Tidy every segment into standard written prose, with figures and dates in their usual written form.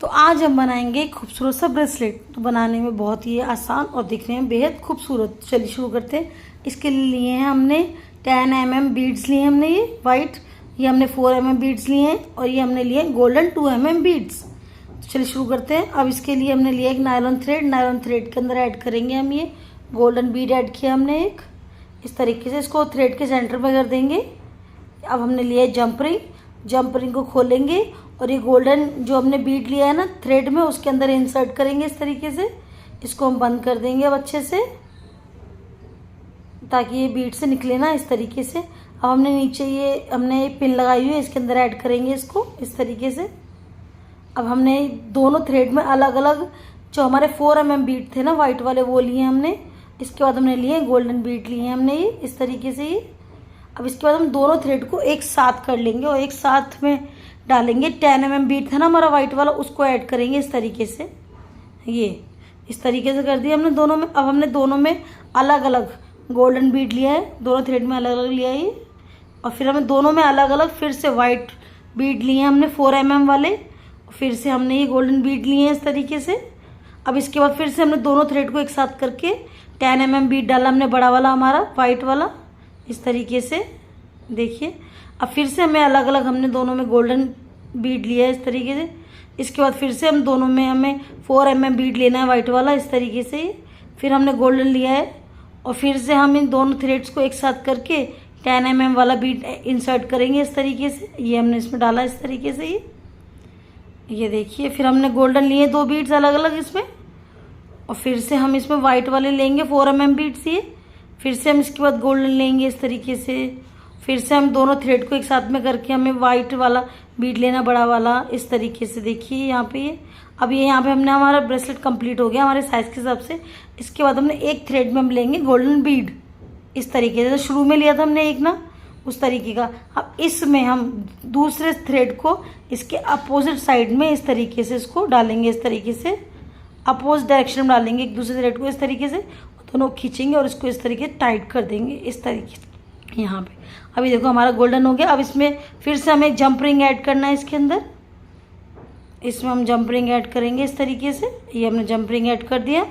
तो आज हम बनाएंगे खूबसूरत सा ब्रेसलेट। तो बनाने में बहुत ही आसान और दिखने में बेहद खूबसूरत। चलिए शुरू करते हैं। इसके लिए हैं हमने 10 mm बीड्स लिए हमने, ये वाइट, ये हमने 4 mm बीड्स लिए हैं और ये हमने लिए गोल्डन 2 mm बीड्स। तो चलिए शुरू करते हैं। अब इसके लिए हमने लिया एक नायलॉन थ्रेड के अंदर ऐड करेंगे हम ये गोल्डन बीड ऐड किया हमने एक, इस तरीके से इसको थ्रेड के सेंटर में कर देंगे। अब हमने लिया है जंप रिंग को खोलेंगे और ये गोल्डन जो हमने बीड लिया है ना थ्रेड में, उसके अंदर इंसर्ट करेंगे इस तरीके से। इसको हम बंद कर देंगे अब अच्छे से, ताकि ये बीड से निकले ना, इस तरीके से। अब हमने नीचे ये हमने पिन लगाई हुई है, इसके अंदर ऐड करेंगे इसको इस तरीके से। अब हमने दोनों थ्रेड में अलग अलग जो हमारे 4 mm बीड थे ना वाइट वाले, वो लिए हमने। इसके बाद हमने लिए गोल्डन बीड लिए हमने ये इस तरीके से ये। अब इसके बाद हम दोनों थ्रेड को एक साथ कर लेंगे और एक साथ में डालेंगे। 10 mm बीड था ना हमारा वाइट वाला, उसको ऐड करेंगे इस तरीके से। ये इस तरीके से कर दिया हमने दोनों में। अब हमने दोनों में अलग अलग गोल्डन बीड लिया है, दोनों थ्रेड में अलग अलग लिया है ये। और फिर हमें दोनों में अलग अलग फिर से वाइट बीड लिए हैं हमने 4 mm वाले, फिर से हमने ये गोल्डन बीड लिए हैं इस तरीके से। अब इसके बाद फिर से हमने दोनों थ्रेड को एक साथ करके 10 mm बीड डाला हमने, बड़ा वाला हमारा वाइट वाला, इस तरीके से। देखिए अब फिर से हमें अलग अलग हमने दोनों में गोल्डन बीड लिया है इस तरीके से। इसके बाद फिर से हम दोनों में हमें 4 mm बीड लेना है वाइट वाला इस तरीके से। फिर हमने गोल्डन लिया है और फिर से हम इन दोनों थ्रेड्स को एक साथ करके 10 mm वाला बीड इंसर्ट करेंगे इस तरीके से। ये हमने इसमें डाला इस तरीके से ये देखिए। फिर हमने गोल्डन लिए 2 बीड्स अलग अलग इसमें, और फिर से हम इसमें वाइट वाले लेंगे 4 mm बीड्स ये। फिर से हम इसके बाद गोल्डन लेंगे इस तरीके से। फिर से हम दोनों थ्रेड को एक साथ में करके हमें वाइट वाला बीड लेना, बड़ा वाला, इस तरीके से। देखिए यहाँ पे ये अब ये यहाँ पे हमने हमारा ब्रेसलेट कंप्लीट हो गया हमारे साइज़ के हिसाब से। इसके बाद हमने एक थ्रेड में हम लेंगे गोल्डन बीड इस तरीके से। शुरू में लिया था हमने एक ना, उस तरीके का। अब इसमें हम दूसरे थ्रेड को इसके अपोजिट साइड में इस तरीके से इसको डालेंगे, इस तरीके से अपोजिट डायरेक्शन में डालेंगे एक दूसरे थ्रेड को इस तरीके से। दोनों खींचेंगे और इसको इस तरीके टाइट कर देंगे इस तरीके से यहाँ पे। अभी देखो हमारा गोल्डन हो गया। अब इसमें फिर से हमें जंप रिंग ऐड करना है इसके अंदर। इसमें हम जंप रिंग ऐड करेंगे इस तरीके से। ये हमने जंप रिंग ऐड कर दिया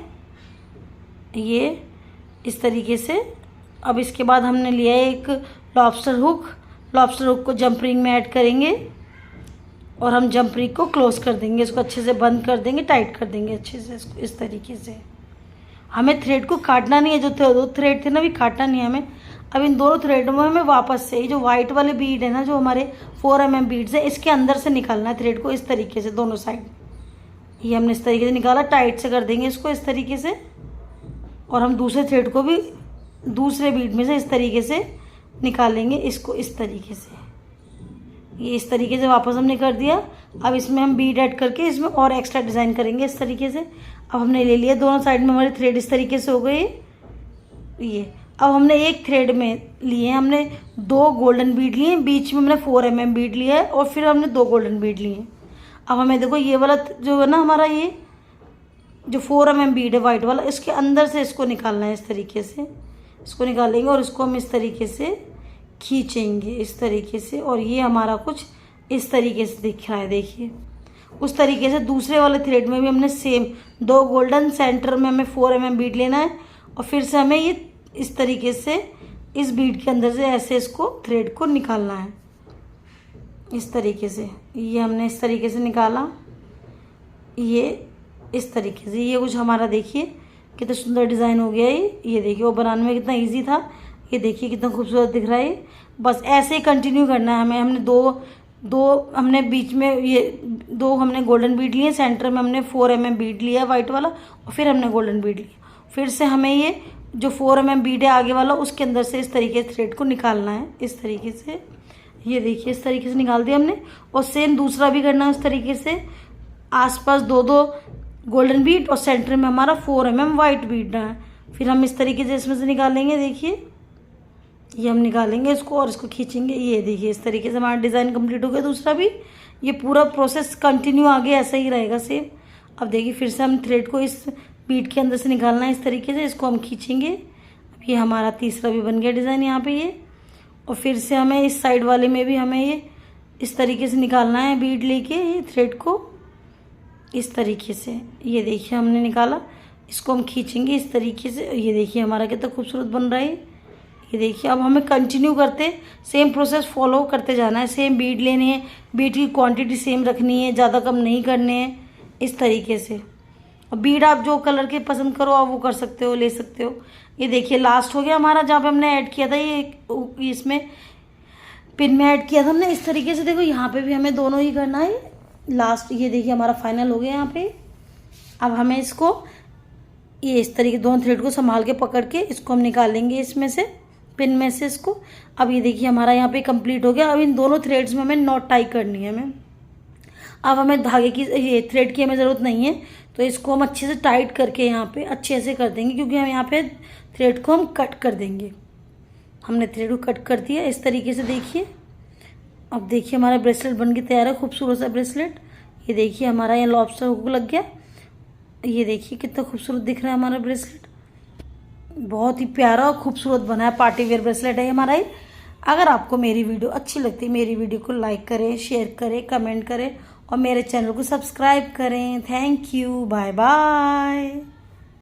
ये इस तरीके से। अब इसके बाद हमने लिया है एक लॉबस्टर हुक को जंप रिंग में ऐड करेंगे और हम जंप रिंग को क्लोज कर देंगे, इसको अच्छे से बंद कर देंगे, टाइट कर देंगे अच्छे से इसको इस तरीके से। हमें थ्रेड को काटना नहीं है, जो 2 थ्रेड थे ना, भी काटना नहीं है हमें। अब इन दोनों थ्रेडों में हमें वापस से जो वाइट वाले बीड है ना, जो हमारे 4 mm बीड्स है, इसके अंदर से निकालना है थ्रेड को इस तरीके से दोनों साइड। ये हमने इस तरीके से निकाला, टाइट से कर देंगे इसको इस तरीके से। और हम दूसरे थ्रेड को भी दूसरे बीड में से इस तरीके से निकालेंगे इसको इस तरीके से। ये इस तरीके से वापस हमने कर दिया। अब इसमें हम बीड ऐड करके इसमें और एक्स्ट्रा डिज़ाइन करेंगे इस तरीके से। अब हमने ले लिया दोनों साइड में हमारे थ्रेड इस तरीके से हो गए ये। अब हमने एक थ्रेड में लिए हमने 2 गोल्डन बीड लिए, बीच में हमने 4 mm बीड लिया है और फिर हमने 2 गोल्डन बीड लिए। अब हमें देखो ये वाला जो है ना हमारा, ये जो 4 mm बीड है वाइट वाला, इसके अंदर से इसको निकालना है इस तरीके से। इसको निकालेंगे और इसको हम इस तरीके से खींचेंगे इस तरीके से। और ये हमारा कुछ इस तरीके से दिख रहा है, देखिए। उस तरीके से दूसरे वाले थ्रेड में भी हमने सेम 2 गोल्डन, सेंटर में हमें 4 mm बीड लेना है और फिर से हमें ये इस तरीके से इस बीड के अंदर से ऐसे इसको थ्रेड को निकालना है इस तरीके से। ये हमने इस तरीके से निकाला, ये इस तरीके से। ये कुछ हमारा देखिए कितना सुंदर डिज़ाइन हो गया ये देखिए। वो बनाने में कितना इजी था, ये देखिए कितना खूबसूरत दिख रहा है। बस ऐसे ही कंटिन्यू करना है हमें। हमने दो हमने बीच में ये 2 हमने गोल्डन बीड लिए, सेंटर में हमने 4 mm बीड लिया वाइट वाला और फिर हमने गोल्डन बीड लिया। फिर से हमें ये जो 4 mm बीड है आगे वाला, उसके अंदर से इस तरीके से थ्रेड को निकालना है इस तरीके से। ये देखिए इस तरीके से निकाल दिया हमने। और सेम दूसरा भी करना है इस तरीके से। आसपास 2 गोल्डन बीड और सेंटर में हमारा 4 mm वाइट बीड है। फिर हम इस तरीके से इसमें से निकालेंगे, देखिए ये हम निकालेंगे इसको और इसको खींचेंगे। ये देखिए इस तरीके से हमारा डिज़ाइन कंप्लीट हो गया दूसरा भी। ये पूरा प्रोसेस कंटिन्यू आगे ऐसा ही रहेगा सेम। अब देखिए फिर से हम थ्रेड को इस बीड के अंदर से निकालना है इस तरीके से, इसको हम खींचेंगे। अब ये हमारा तीसरा भी बन गया डिज़ाइन यहाँ पे ये। और फिर से हमें इस साइड वाले में भी हमें ये इस तरीके से निकालना है बीड लेके ये थ्रेड को इस तरीके से। ये देखिए हमने निकाला, इसको हम खींचेंगे इस तरीके से। ये देखिए हमारा कितना खूबसूरत बन रहा है। ये देखिए अब हमें कंटिन्यू करते सेम प्रोसेस फॉलो करते जाना है। सेम बीड लेने हैं, बीड की क्वांटिटी सेम रखनी है, ज़्यादा कम नहीं करने हैं, इस तरीके से। अब बीड आप जो कलर के पसंद करो आप वो कर सकते हो, ले सकते हो। ये देखिए लास्ट हो गया हमारा, जहाँ पे हमने ऐड किया था ये इसमें पिन में ऐड किया था हमने। इस तरीके से देखो यहाँ पे भी हमें दोनों ही करना है लास्ट। ये देखिए हमारा फाइनल हो गया यहाँ पे। अब हमें इसको ये इस तरीके दोनों थ्रेड को संभाल के पकड़ के इसको हम निकालेंगे इसमें से, पिन में से इसको। अब ये देखिए हमारा यहाँ पे कंप्लीट हो गया। अब इन दोनों थ्रेड्स में हमें नॉट टाई करनी है हमें। अब हमें धागे की ये थ्रेड की हमें ज़रूरत नहीं है, तो इसको हम अच्छे से टाइट करके यहाँ पे अच्छे से कर देंगे, क्योंकि हम यहाँ पे थ्रेड को हम कट कर देंगे। हमने थ्रेड को कट कर दिया इस तरीके से। देखिए अब देखिए हमारा ब्रेसलेट बन के तैयार है, खूबसूरत सा ब्रेसलेट। ये देखिए हमारा यहाँ लॉबस्टर हुक लग गया। ये देखिए कितना खूबसूरत दिख रहा है हमारा ब्रेसलेट, बहुत ही प्यारा और खूबसूरत बना है। पार्टी वेयर ब्रेसलेट है हमारा ये। अगर आपको मेरी वीडियो अच्छी लगती है, मेरी वीडियो को लाइक करें, शेयर करें, कमेंट करें और मेरे चैनल को सब्सक्राइब करें। Thank you, bye bye.